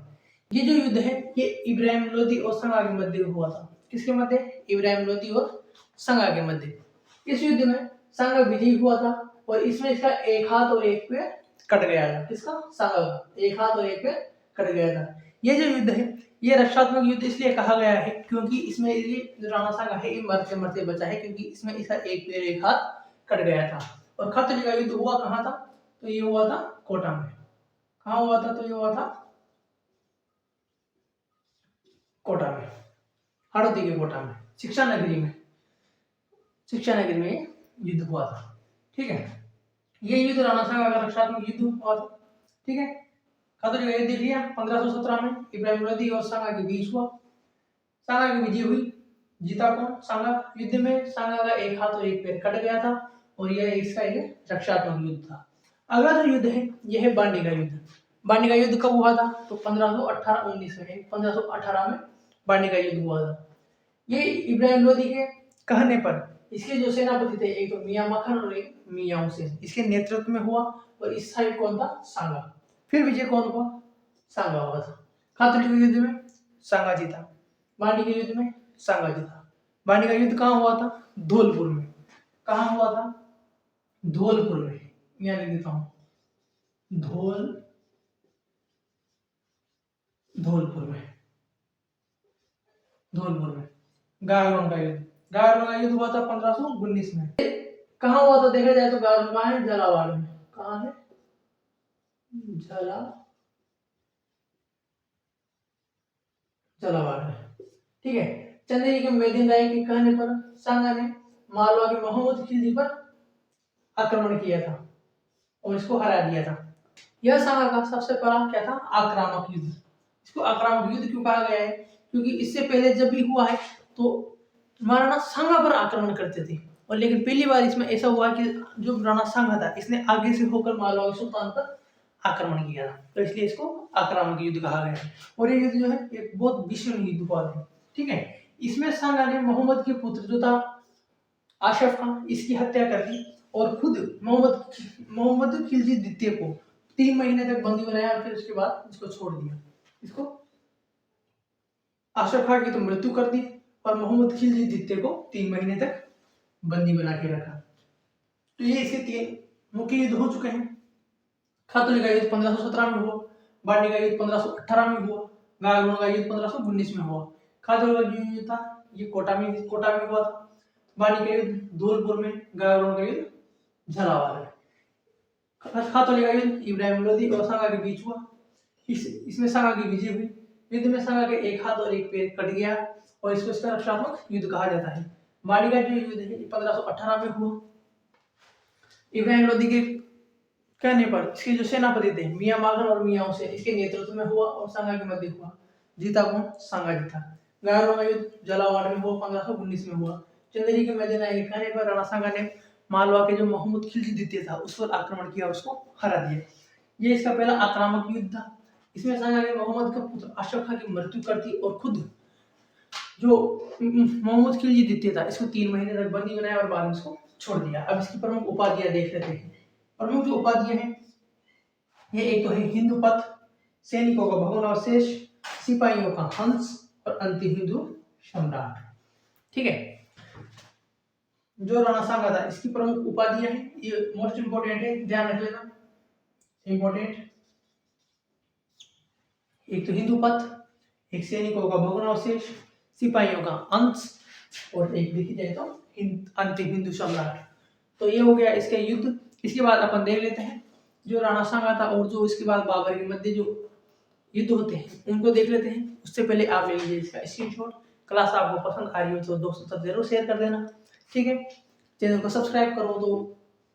ये जो युद्ध है ये इब्राहिम लोदी और सांगा के मध्य हुआ था। किसके मध्य, इब्राहिम लोदी और सांगा के मध्य। इस युद्ध में सांगा विजयी हुआ था और इसमें इसका एक हाथ और एक पैर कट गया था। किसका, सांगा का एक हाथ और एक पैर कट गया था। ये जो युद्ध है ये रक्षात्मक युद्ध इसलिए कहा गया है क्योंकि इसमें ये जो राणा सांगा है ये मरते मरते बचा है, क्योंकि इसमें इसका एक पैर एक हाथ कट गया था। और खातौली का युद्ध हुआ कहाँ था, तो ये हुआ था कोटा में। कहाँ हुआ था, तो ये हुआ था कोटा में, हाड़ौती के कोटा में, शिक्षा नगरी में। शिक्षा नगरी में युद्ध हुआ था। ठीक है, ये युद्ध राणा सांगा का रक्षात्मक युद्ध हुआ था। ठीक है, खातौली का युद्ध देख लिया 1517 में इब्राहिम लोदी और सांगा के बीच हुआ। सांगा की विजय हुई, जीता कौन, सांगा। युद्ध में सांगा का एक हाथ और एक पैर कट गया था और यह इसका एक रक्षात्मक युद्ध था। अगला जो युद्ध है यह है बांडी का युद्ध। बांडी का युद्ध कब हुआ था, तो 1518-19 में, 1518 में बांडी का युद्ध हुआ था। ये इब्राहिम लोदी के कहने पर इसके जो सेनापति थे एक तो मियां मखन और एक मियां हुसैन, इसके नेतृत्व में हुआ। और इस साइड कौन था, सांगा। फिर विजय कौन हुआ, सांगा हुआ था। खातौली के युद्ध में सांगा जीता, बांडी के युद्ध में सांगा जीता। बांडी का युद्ध कहाँ हुआ था, धौलपुर में। कहाँ हुआ था, धौलपुर में। यहाँ लिख देता हूं, धौलपुर में। गागरोन का युद्ध, गागरोन का युद्ध हुआ था 1519 में। कहाँ हुआ था देखा जाए तो गागरोन कहाँ है, झालावाड़ में। कहाँ है, झालावाड़ में। ठीक है, चंदेरी के मेदिन राय के कहने पर सांगा ने मालवा के मोहम्मद खिलजी पर आक्रमण किया था और इसको हरा दिया था। यह सांगा का सबसे बड़ा क्या था, आक्रामक युद्ध। इसको आक्रामक युद्ध क्यों कहा गया है, क्योंकि इससे पहले जब भी हुआ है तो महाराणा सांगा पर आक्रमण करते थे, और लेकिन पहली बार इसमें ऐसा हुआ कि जो राणा सांगा था इसने आगे से होकर मालवा के सुल्तान पर आक्रमण किया था, तो इसलिए इसको आक्रामक युद्ध कहा गया है। और ये युद्ध जो है एक बहुत भीषण युद्ध हुआ है। ठीक है, इसमें सांगा ने मोहम्मद के पुत्र जो था आशफ खान इसकी हत्या कर दी और खुद मोहम्मद खिलजी द्वितीय को 3 महीने तक बंदी बनाया और फिर उसके बाद इसको छोड़ दिया। इसको अशरफ खान की तो मृत्यु कर दी और मोहम्मद खिलजी द्वितीय को 3 महीने तक बंदी बना के रखा। तो ये इसके 3 मुख्य युद्ध हो चुके हैं। खातुली का युद्ध 1517 में हुआ, बाड़ी का युद्ध 1518 में हुआ, गागरोन का युद्ध 1519 में हुआ। खातुली का जो युद्ध था ये कोटा में हुआ था। बाड़ी का युद्ध धौलपुर में, गागरोन का युद्ध झालावाड़ में। खातुली का युद्ध इब्राहिम लोदी और सांगा के बीच हुआ। इसमें सांगा की विजय हुई। युद्ध में सांगा के एक हाथ और एक पैर कट गया और इसको इसका रक्षात्मक युद्ध कहा जाता है। बाड़ी का जो युद्ध है 1518 में हुआ। इब्राहिम लोदी के कहने पर इसके जो सेनापति थे मियां मागन और मियां हुसैन इसके नेतृत्व में हुआ और सांगा के मध्य हुआ। जीता कौन? सांगा जीता। गागरोन का युद्ध झालावाड़ में हुआ, 1519 में हुआ। चंदेरी के मैदान के कहने पर राणा सांगा ने मालवा के जो मोहम्मद खिलजी द्वितीय था उस पर आक्रमण किया और उसको हरा दिया। ये इसका पहला आक्रामक युद्ध था। इसमें सांगा ने मोहम्मद का पुत्र अशरफ खान की मृत्यु कर दी और खुद जो मोहम्मद खिलजी द्वितीय था इसको 3 महीने तक बंदी बनाया और बाद में इसको छोड़ दिया। अब इसकी प्रमुख उपाधियां देख लेते हैं। प्रमुख जो उपाधियां हैं ये एक तो है हिंदू पथ, सैनिकों का भग्नावशेष, सिपाहियों का हंस और अंतिम हिंदू सम्राट। ठीक है, जो राणा सांगा था इसकी प्रमुख उपाधियां हैं, ये मोस्ट इंपोर्टेंट है, ध्यान रख लेना, इंपोर्टेंट। एक तो हिंदू पथ, एक सैनिकों का भग्नावशेष, सिपाहियों का अंश और एक देखी जाए तो अंतिम हिंदू सम्राट। तो ये हो गया इसका युद्ध। इसके बाद अपन देख लेते हैं जो राणा सांगा था और जो इसके बाद बाबर के मध्य जो युद्ध होते हैं उनको देख लेते हैं। उससे पहले आप ले लीजिए इसका स्क्रीनशॉट। क्लास आपको पसंद आ रही हो तो दोस्तों तक जरूर शेयर कर देना। ठीक है, चैनल को सब्सक्राइब करो तो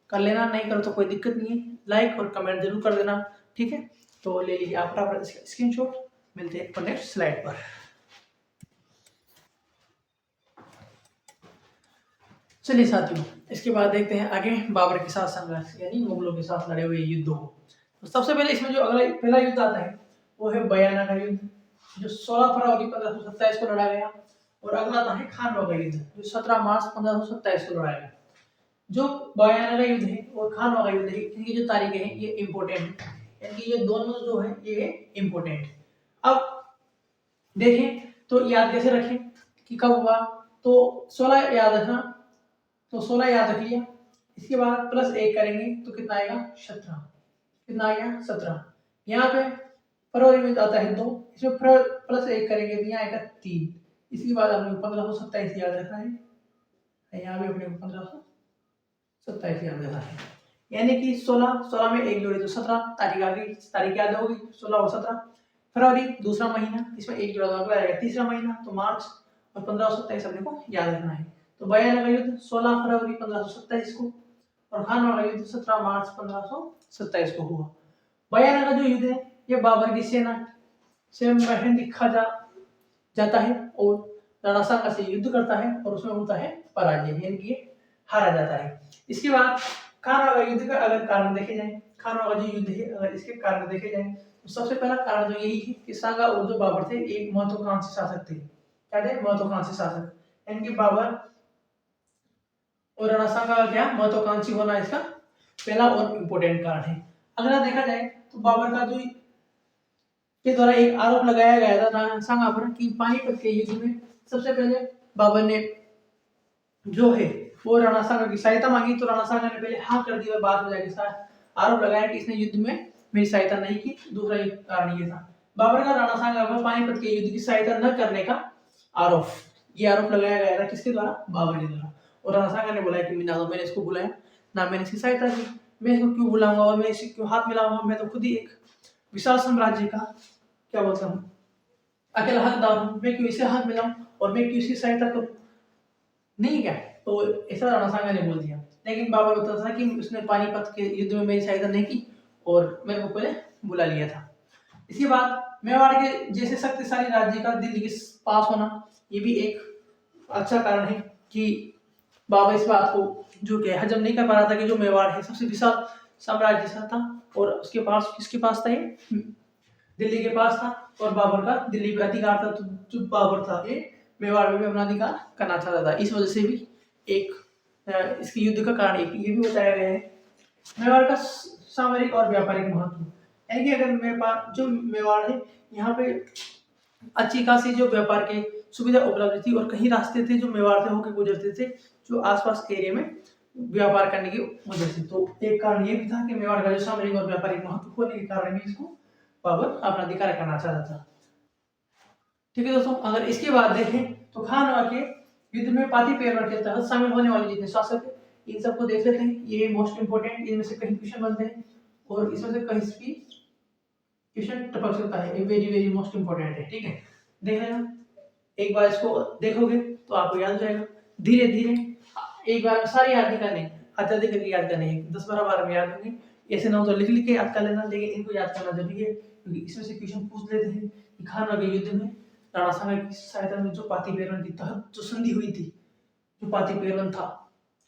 कर लेना, नहीं करो तो कोई दिक्कत नहीं है, लाइक और कमेंट जरूर कर देना। ठीक है, तो ले लीजिए आप फटाफट इसका स्क्रीनशॉट। मिलते हैं नेक्स्ट स्लाइड पर। चलिए साथियों, इसके बाद देखते हैं आगे बाबर के साथ संघर्ष यानी मुगलों के साथ लड़े हुए युद्धों को। तो सबसे पहले इसमें जो अगला पहला युद्ध आता है वो है बयाना का युद्ध, जो 16 फरवरी 1527 को लड़ा गया। और अगला आता है खानवा का युद्ध जो 17 मार्च 1527 को लड़ा गया। जो बयाना का युद्ध है और खानवा का युद्ध है, इनकी जो तारीखें हैं ये इंपोर्टेंट है, यानी ये दोनों जो है ये इंपोर्टेंट। अब देखें तो याद कैसे रखें कि कब हुआ, तो 16 याद रखना, तो 16 याद रख लिया। इसके बाद प्लस 1 करेंगे तो कितना आएगा? 17। कितना आएगा? 17। यहाँ पे फरवरी में आता है 2, इसमें प्लस 1 करेंगे तो यहाँ आएगा 3। इसके बाद हमने 1527 याद रखना है, यहाँ पे अपने 1527 याद रखना है, यानी कि 16 में 1 जोड़े तो 17 तारीख आ गई। तारीख याद होगी 16 और 17। फरवरी दूसरा महीना, इसमें 1 जोड़ा तो अगला आएगा तीसरा महीना, तो मार्च, और 1527 अपने को याद रखना है। तो बयाना का युद्ध 16 फरवरी 1527 को और खानवा का युद्ध 17 मार्च 1527 को हुआ। बयाना का जो युद्ध है ये बाबर की सेना से मेहंदी खा जाता है और राणा सांगा से युद्ध करता है और उसमें होता है पराजय, यानी कि हारा जाता है। इसके बाद खानवा का युद्ध का अगर कारण देखे जाए, खानवा का जो युद्ध है अगर इसके कारण देखे जाए तो सबसे पहला कारण तो यही है कि सांगा और जो बाबर थे एक महत्वाकांक्षी शासक थे। क्या थे? महत्वाकांक्षी शासक, यानी कि बाबर और राणा सांगा का क्या महत्वाकांक्षी होना इसका पहला और इम्पोर्टेंट कारण है। अगला देखा जाए तो बाबर का जो के द्वारा एक आरोप लगाया गया था राणा सांगा पर कि पानीपत के युद्ध में सबसे पहले बाबर ने जो है वो राणा सांगा की सहायता मांगी, तो राणा सांगा ने पहले हाँ कर दी और बाद में जाके आरोप लगाया कि इसने युद्ध में मेरी सहायता नहीं की। दूसरा कारण ये था बाबर का राणा सांगा पर पानीपत के युद्ध की सहायता न करने का आरोप, ये आरोप लगाया गया था किसके द्वारा? बाबर के द्वारा। और राणा सांगा ने बोला कि ना तो मैंने इसको बुलाया ना मैंने इसकी सहायता की, मैं इसको क्यों बुलाऊंगा और मैं इसे क्यों हाथ मिलाऊंगा, मैं तो खुद ही एक विशाल साम्राज्य का क्या बोलता हूँ अकेला हकदार हूँ, मैं क्यों इसे हाथ मिलाऊं और मैं क्यों इसकी सहायता करूं, नहीं क्या? तो ऐसा राणा सांगा ने बोल दिया। लेकिन बाबर बताता था कि उसने पानीपत के युद्ध में मेरी सहायता नहीं की और मेरे को पहले बुला लिया था। इसके बाद मेवाड़ के जैसे शक्तिशाली राज्य का दिल्ली के पास होना ये भी एक अच्छा कारण है कि बाबर इस बात को जो कि हजम नहीं कर पा रहा था कि जो मेवाड़ है सबसे विशाल साम्राज्य सा था और उसके पास किसके पास था? ये दिल्ली के पास था और बाबर का दिल्ली पे अधिकार था। तो जो बाबर था ये मेवाड़ में भी अपना अधिकार करना चाहता था। इस वजह से भी एक इसके युद्ध का कारण एक ये भी बताया गया है। मेवाड़ का सामरिक और व्यापारिक महत्व, यानी कि अगर मेरे पास जो मेवाड़ है यहाँ पे अच्छी खासी जो व्यापार के सुविधा उपलब्ध थी, और कहीं रास्ते थे जो मेवाड़ से होकर गुजरते थे जो आसपास एरिया में व्यापार करने की वजह से। तो एक कारण ये भी था कि मेवाड़ का जो सामरिक और व्यापारिक महत्व होने के कारण भी इसको बाबर अपना अधिकार करना चाहता था। ठीक है दोस्तों, अगर इसके बाद देखें तो खानवा के युद्ध में पाथी-पेरवा के तहत शामिल होने वाले जितने शासक हैं इन सबको देख लेते हैं। ये मोस्ट इंपोर्टेंट, इनमें से कहीं क्वेश्चन बनते हैं और इसमें से कहीं भी क्वेश्चन टपक सकता है। ये वेरी वेरी मोस्ट इंपोर्टेंट है। ठीक है, देख लेना, एक बार इसको देखोगे तो आपको याद हो जाएगा। धीरे धीरे एक बार सारे याद नहीं करने, अत्यधिक करके याद करने हैं, 10-12 बार में याद होंगे। ऐसे ना हो तो लिख लिख के याद कर लेना, लेकिन इनको याद करना जरूरी है क्योंकि इसमें से क्वेश्चन पूछ लेते हैं कि खानवा के युद्ध में राणा सांगा की सहायता में जो पाथी-पेरवा के तहत जो संधि हुई थी, जो पाथी-पेरवा था,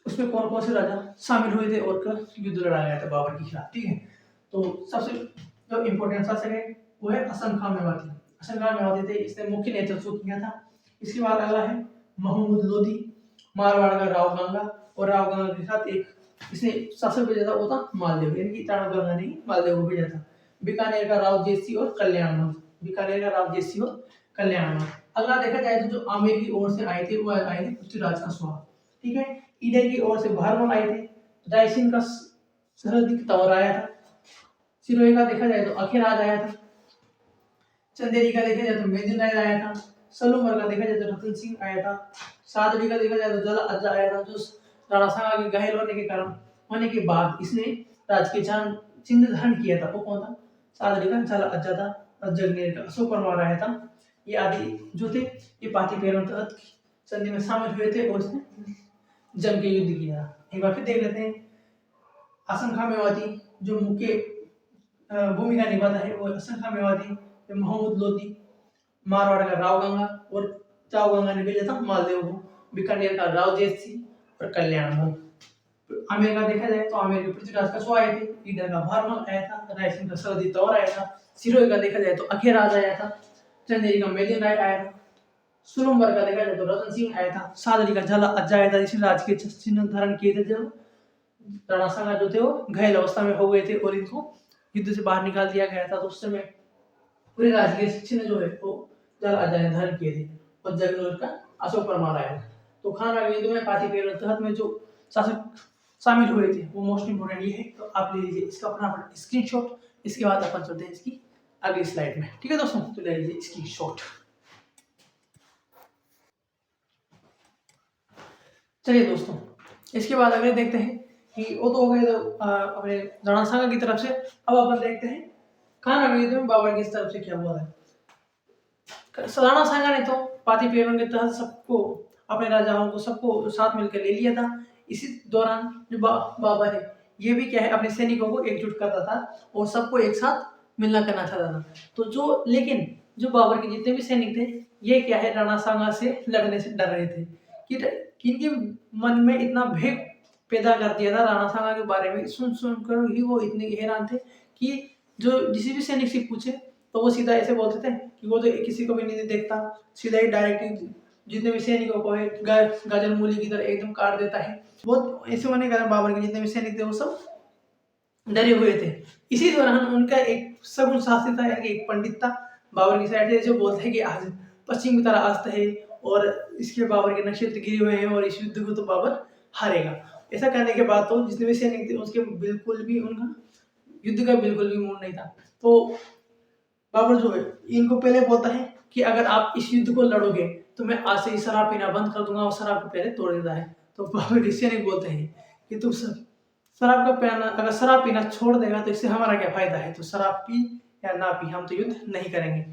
उसमें कौन कौन से राजा शामिल हुए थे और कब युद्ध लड़ा गया था बाबर के खिलाफ। ठीक है, तो सबसे जो इम्पोर्टेंट शासक है वो है असम खां मेवाती। असम खां मेवाती थे, इसने मुख्य नेतृत्व किया था। इसके बाद अगला है महमूद लोधी, मारवाड़ का राव गंगा, और राव गंगा के साथ एक इसने शासक भेजा था वो था मालदेव, यानी कि राणा गंगा ने मालदेव को भेजा था। बीकानेर का राव जेसी और कल्याण, बीकानेर का राव जेसी और कल्याण। अगला देखा जाए तो जो आमेर की ओर से आए थे वो आए थे पृथ्वीराज का स्वाहा। ठीक है, ईडर की ओर से भारमल आए थे, रायसीन का सरहदी तंवर आया था, सिरोही का देखा जाए तो अखेराज आया था, चंदेरी का देखा जाए तो मेदिन राय आया था, सलूमर का देखा जाए तो रतन सिंह आया था, सादड़ी का देखा जाए तो जला अज्जा आया था, जो राणा सांगा के घायल होने के कारण होने के बाद इसने राजकीय चिन्ह धारण किया था। वो कौन था? सादड़ी का जला अज्जा था, और जगनेर का अशोक परमार आया था। ये आदि जो थे ये पाथी-पेरवा तहत संधि में शामिल हुए थे और इसने जम के युद्ध किया। एक बार फिर देख लेते हैं, असम खां मेवाती जो मुख्य भूमिका निभाता है वो असम खां मेवाती, महमूद लोधी, मारवाड़ का राव गंगा, और राव गंगा ने भेजा था मालदेव को, बीकानेर का राव जेसी और कल्याण। आमेर का देखा जाए तो आमेर के पृथ्वीराज का स्वाहा आए थे, ईडर का भारमल आया था, रायसेन का सरहदी तंवर आया था, सिरोही का देखा जाए तो अखेराज आया था, चंदेरी का मेदिन राय आया था, सुलुम्बर का देखा जाए तो रतन सिंह आया था, सादरी का झाला अज्जा आया था, जिसने राजकीय चिन्ह धारण किए थे जब राणा सांगा जो थे वो घायल अवस्था में हो गए थे और इनको युद्ध से बाहर निकाल दिया गया था। तो उस समय पूरे राजकीय चिन्ह जो है वो झाला अज्जा ने धारण किए थे और जगनूर का अशोक परमार आया था। तो खानवा के युद्ध में पाथी-पेरवा तहत में जो शासक शामिल हुए थे वो मोस्ट इंपोर्टेंट ये है। तो आप ले लीजिए इसका फटाफट स्क्रीनशॉट, इसके बाद अपन चलते हैं इसकी अगली स्लाइड में। ठीक है दोस्तों, तो ले लीजिए स्क्रीनशॉट। चलिए दोस्तों, इसके बाद अगले देखते हैं कि वो तो हो गए तो अपने राणा सांगा की तरफ से। अब अपन देखते हैं खानवा के युद्ध में बाबर की तरफ से क्या हुआ है। राणा सांगा ने तो पाथी-पेरवा के तहत सबको, अपने राजाओं को सबको साथ मिलकर ले लिया था। इसी दौरान जो बाबर है ये भी क्या है अपने सैनिकों को एकजुट करता था और सबको एक साथ मिलना करना चाहता था। तो जो लेकिन जो बाबर के जितने भी सैनिक थे ये क्या है राणा सांगा से लड़ने से डर रहे थे कि इनके मन में इतना भय पैदा कर दिया था राणा सांगा के बारे में, सुन कर ही वो इतने हैरान थे कि जो किसी भी सैनिक से पूछे तो वो सीधा ऐसे बोलते थे कि वो तो किसी को भी नहीं देखता, सीधा ही डायरेक्ट जितने भी सैनिकों को है गाजर मूली की तरह एकदम काट देता है। बहुत ऐसे होने के कारण बाबर के जितने भी सैनिक थे वो सब डरे हुए थे। इसी दौरान उनका एक सगुन शास्त्री था, यानी एक पंडित था बाबर की साइड से, जो बोलता है कि आज पश्चिम की तरह अस्त है और इसके बाबर के नक्षत्र गिरे हुए हैं और इस युद्ध को तो बाबर हारेगा। ऐसा कहने के बाद तो जितने भी सैनिक थे उसके बिल्कुल भी उनका युद्ध का बिल्कुल भी मूड नहीं था। तो बाबर जो है इनको पहले बोलता है कि अगर आप इस युद्ध को लड़ोगे तो मैं आज से ही शराब पीना बंद कर दूंगा, और शराब को पहले तोड़ देता है। तो बाबर के सैनिक बोलते हैं कि तुम शराब का पीना, अगर शराब पीना छोड़ देगा तो इससे हमारा क्या फायदा है, तो शराब पी या ना पी हम तो युद्ध नहीं करेंगे।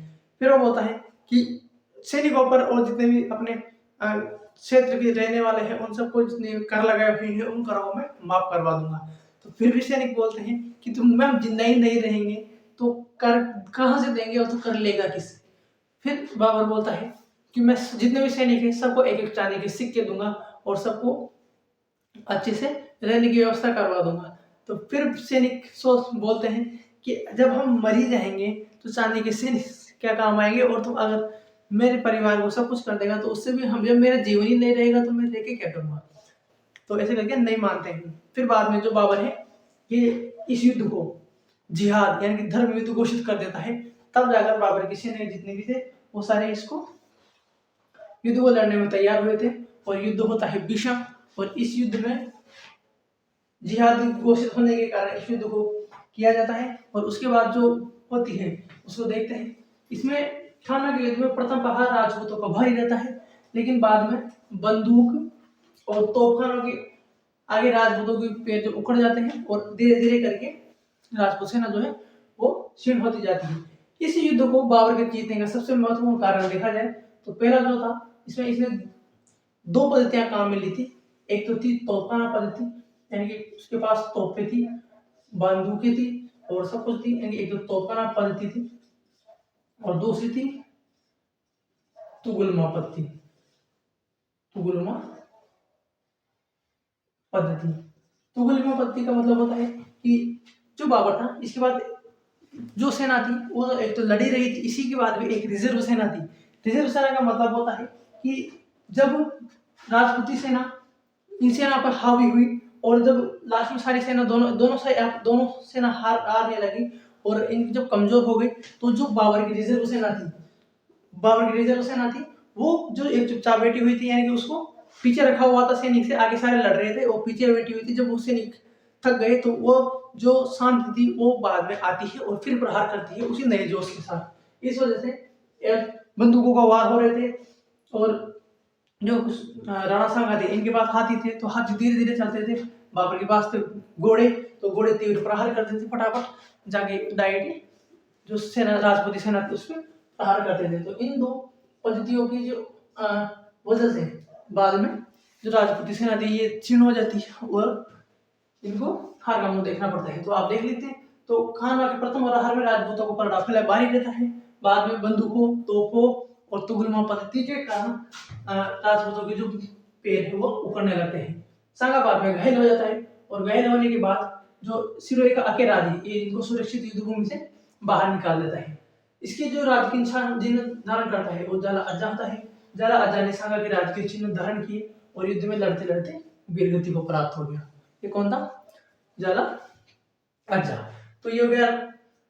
फिर वो बोलता है कि सैनिकों पर और जितने भी अपने क्षेत्र के रहने वाले हैं उन सबको जितने कर लगाए हुए हैं उन करों में माफ करवा दूंगा। तो फिर भी सैनिक बोलते हैं कि तुम मैम जिंदा ही नहीं रहेंगे तो कर कहाँ से देंगे और तो कर लेगा किस। फिर बाबर बोलता है कि मैं जितने भी सैनिक हैं सबको एक एक चांदी के सिक्के दूंगा और सबको अच्छे से रहने की व्यवस्था करवा दूंगा। तो फिर सैनिक सोच बोलते हैं कि जब हम मर ही जाएंगे तो चांदी के सिक्के क्या काम आएंगे, और तुम अगर मेरे परिवार को सब कुछ कर देगा तो उससे भी हम, जब मेरा जीवन ही नहीं रहेगा तो मैं लेके क्या करूँगा। तो ऐसे करके नहीं मानते हैं। फिर बाद में जो बाबर है ये इस युद्ध को जिहाद यानी कि धर्म युद्ध घोषित कर देता है, तब जाकर बाबर के सेना जितने भी थे वो सारे इसको युद्ध को लड़ने में तैयार हुए थे। और युद्ध होता है भीषण, और इस युद्ध में जिहाद घोषित होने के कारण इस युद्ध को किया जाता है। और उसके बाद जो होती है उसको देखते हैं। इसमें खाना के युद्ध में प्रथम प्रहार राजपूतों का भारी रहता है, लेकिन बाद में बंदूक और तोपखानों के आगे राजपूतों के पैर जो उखड़ जाते हैं और धीरे धीरे करके राजपूत सेना जो है वो क्षीण होती जाती है। इस युद्ध को बाबर के जीतने का सबसे महत्वपूर्ण कारण देखा जाए तो पहला जो था, इसमें इसने 2 पद्धतियां काम में ली थी। एक तो थी तोपखाना पद्धति, यानी कि उसके पास तोपें थी, बंदूकें थी और सब कुछ थी, यानी एक तो तोपखाना पद्धति थी, और दूसरी थी तुगलमा पद्धति। तुगलमा पद्धति, तुगलमा पद्धति का मतलब होता है कि जो बाबर था इसके बाद जो सेना थी वो एक तो लड़ी रही थी, इसी के बाद भी एक रिजर्व सेना थी। रिजर्व सेना का मतलब होता है कि जब राजपूती सेना इन सेना पर हावी हुई और जब लास्ट में सारी सेना दोनों सेना हारने लगी और इनकी जब कमजोर हो गई, तो जो बाबर की रिजर्व सेना थी वो जो एक चुपचाप बैठी हुई थी, यानी कि उसको पीछे रखा हुआ था सैनिक से, आगे सारे लड़ रहे थे और पीछे बैठी हुई थी। जब वो सैनिक थक गए तो वो जो शांत थी वो बाद में आती है और फिर प्रहार करती है उसी नए जोश के साथ। इस वजह से बंदूकों का वार हो रहे थे और जो राणा सांगा थे इनके पास हाथी थे, तो हाथी धीरे धीरे चलते थे। बाबर के पास थे घोड़े, तो घोड़े तीव्र प्रहार करते थे, फटाफट जाके डायरेक्टली जो सेना राजपूती सेना थी उसमें प्रहार करते थे। तो इन 2 पद्धतियों की जो वजह से बाद में जो राजपूती सेना थी ये क्षीण हो जाती है और इनको हार का मुंह देखना पड़ता है। तो आप देख लेते हैं, तो खान के प्रथम प्रहार में राजपूतों को पलड़ा भारी रहता है, बाद में बंदूकों, तोपों और तुगलमा पद्धति के कारण राजपूतों के जो पैर है वो उखड़ने लगते हैं। सांगा बाद में घायल हो जाता है और घायल होने के बाद जो सिरोही का अकेरादी ये इनको सुरक्षित युद्ध भूमि से बाहर निकाल देता है। इसके जो राज की चिन्ह धारण करता है वो जाला अज्जा होता है। जाला अज्जा ने सांगा के राज के चिन्ह धारण किए और युद्ध में लड़ते लड़ते वीरगति को प्राप्त हो गया। ये कौन था? जाला अज्जा। तो ये हो गया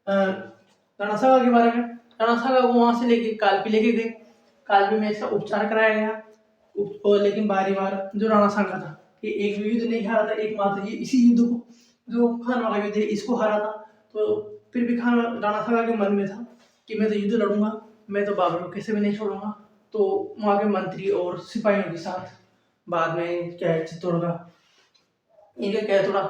राणा सांगा के बारे में। राणा सांगा को वहां से लेके कालपी लेके गए, कालपी में इसका उपचार कराया गया, लेकिन बारी बार जो राणा सांगा था ये एक भी युद्ध नहीं हारा था, एकमात्र ये इसी युद्ध को जो खानवा का युद्ध है इसको हारा था। तो फिर भी राणा सांगा के मन में था कि मैं तो युद्ध लड़ूंगा, मैं तो बाबर को कैसे भी नहीं छोड़ूंगा। तो वहां के मंत्री और सिपाहियों के साथ बाद में क्या है चित्तौड़ का इनका क्या थोड़ा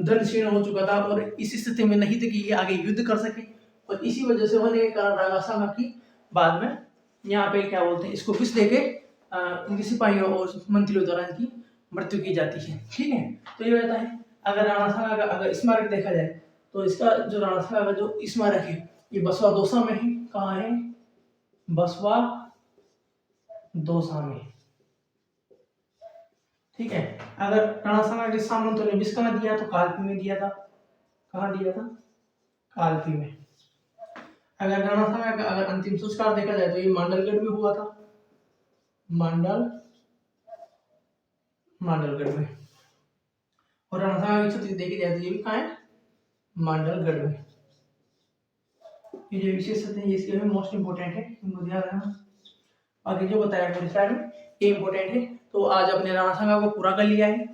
धन क्षीण हो चुका था और इस स्थिति में नहीं थे कि ये आगे युद्ध कर सके, और इसी वजह से होने के कारण राणा सांगा की बाद में यहाँ पे क्या बोलते हैं इसको घुस देके इनके सिपाहियों और मंत्रियों द्वारा इनकी मृत्यु की जाती है। ठीक है, तो ये रहता है। अगर राणा सांगा का अगर स्मारक देखा जाए तो इसका जो राणा सांगा का जो स्मारक है ये बसवा दौसा में है। कहाँ है? बसवा दौसा में। ठीक है, अगर राणा सांगा के सामंतों ने विष कहाँ दिया तो कालपी में दिया था। कहाँ दिया था? कालपी में। अगर राणा सांगा का अगर अंतिम संस्कार देखा जाए तो ये मांडलगढ़ में हुआ था। मांडलगढ़ में। और राणा सांगा की छतरी देखी जाए तो ये भी कहाँ है? मांडलगढ़ में। ये जो विशेषता है इसके में मोस्ट इंपोर्टेंट है, इनको ध्यान रखना। आगे जो बताया पूरी स्लाइड में ये इंपोर्टेंट है। तो आज अपने राणा सांगा को पूरा कर लिया है।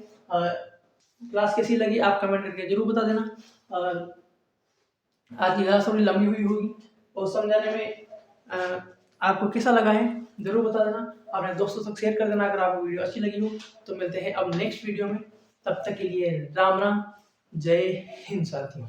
क्लास कैसी लगी आप कमेंट करके जरूर बता देना। आज की क्लास थोड़ी लंबी हुई होगी और समझाने में आपको कैसा लगा है जरूर बता देना। अपने दोस्तों तक शेयर कर देना अगर आपको वीडियो अच्छी लगी हो। तो मिलते हैं अब नेक्स्ट वीडियो में, तब तक के लिए राम राम, जय हिंद साथियों।